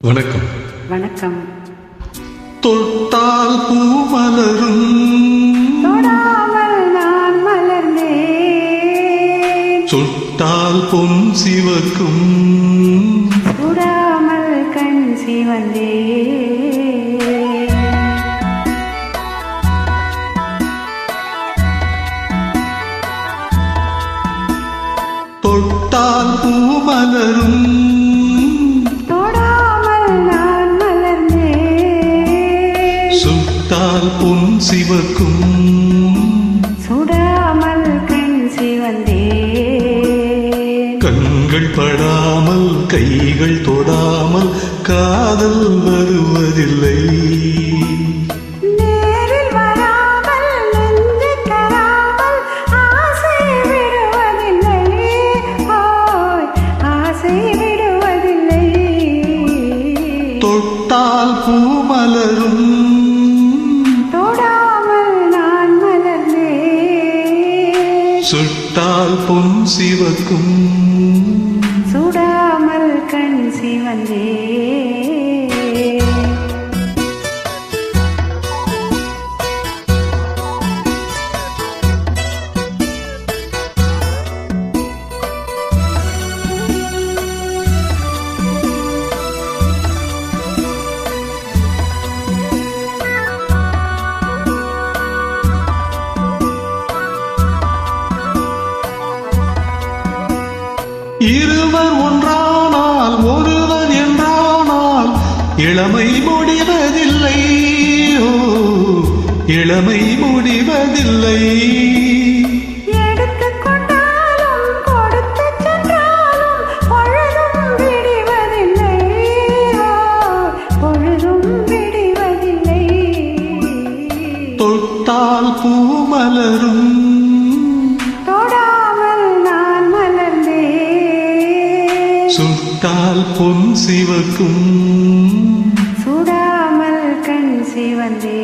வணக்கம். வணக்கம். தொட்டால் பூ மலரும், தொடாமல் நான் மலர்ந்தேன். சுட்டால் பொன் சிவக்கும், சுடாமல் கண் சிவந்தேன். தொட்டால் பூ மலரும், சுட்டால் பொன் சிவக்கும், சுடாமல் கண் சிவந்தே. கண்கள் படாமல் கைகள் தொடாமல் காதல் வருவதில்லை. நேரில் வராமல் நெஞ்சு தராமல் ஆசை விடுவதில்லை. ஓய், ஆசை விடுவதில்லை. தொட்டால் பூ மலரும், சுட்டால் பொன் சிவக்கும், சுடாமல் கண் சிவந்தே. இருவர் ஒன்றானால் ஒருவர் என்றானால் இளமை முடிவதில்லை. ஓ, இளமை முடிவதில்லை. எடுத்துக் கொண்டாலும் கொடுத்து சென்றாலும் பொழுதும் விடுவதில்லை. பொழுதும் விடுவதில்லை. தொட்டால் பூ மலரும், சுட்டால் பொன் சிவக்கும், சுடாமல் கண் சிவந்தே.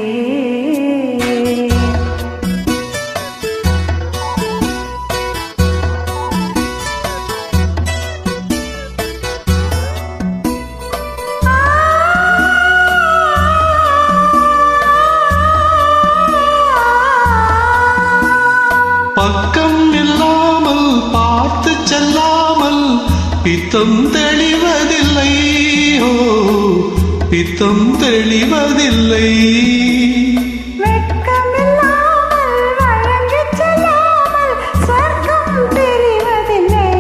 பக்கம் இல்லாமல் பார்த்து செல்லாமல் பித்தம் தெளிவதில்லை. ஓ, பித்தம் தெளிவதில்லை. வெட்கமில்லாமல் வழங்கிச் செல்லாமல் சொர்க்கம் தெரிவதில்லை.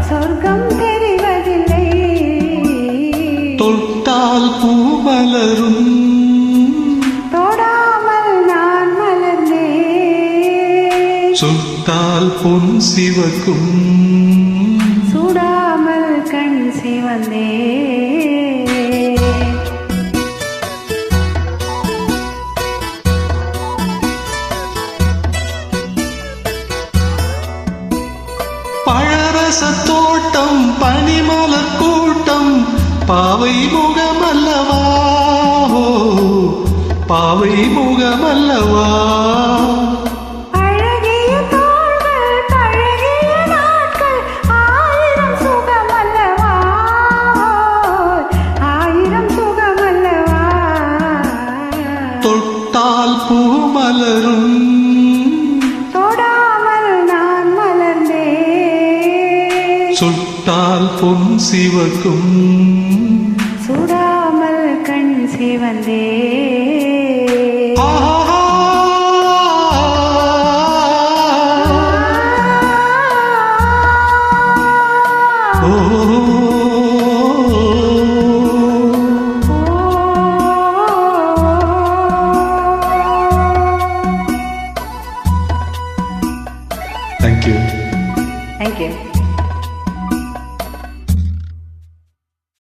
சொர்க்கம் தெரிவதில்லை. தொட்டால் பூ மலரும், தொடாமல் நான் மலர்ந்தேன். சுட்டால் பொன் சிவக்கும், சுடாமல் கண் சிவந்தே. பழரச தோட்டம் பனிமலர் கூட்டம் பாவை முகமல்லவா. ஓ, பாவை முகமல்லவா. தொட்டால் பூ மலரும், தொடாமல் நான் மலர்ந்தேன். சுட்டால் பொன் சிவக்கும், சுடாமல் கண் சிவந்தே.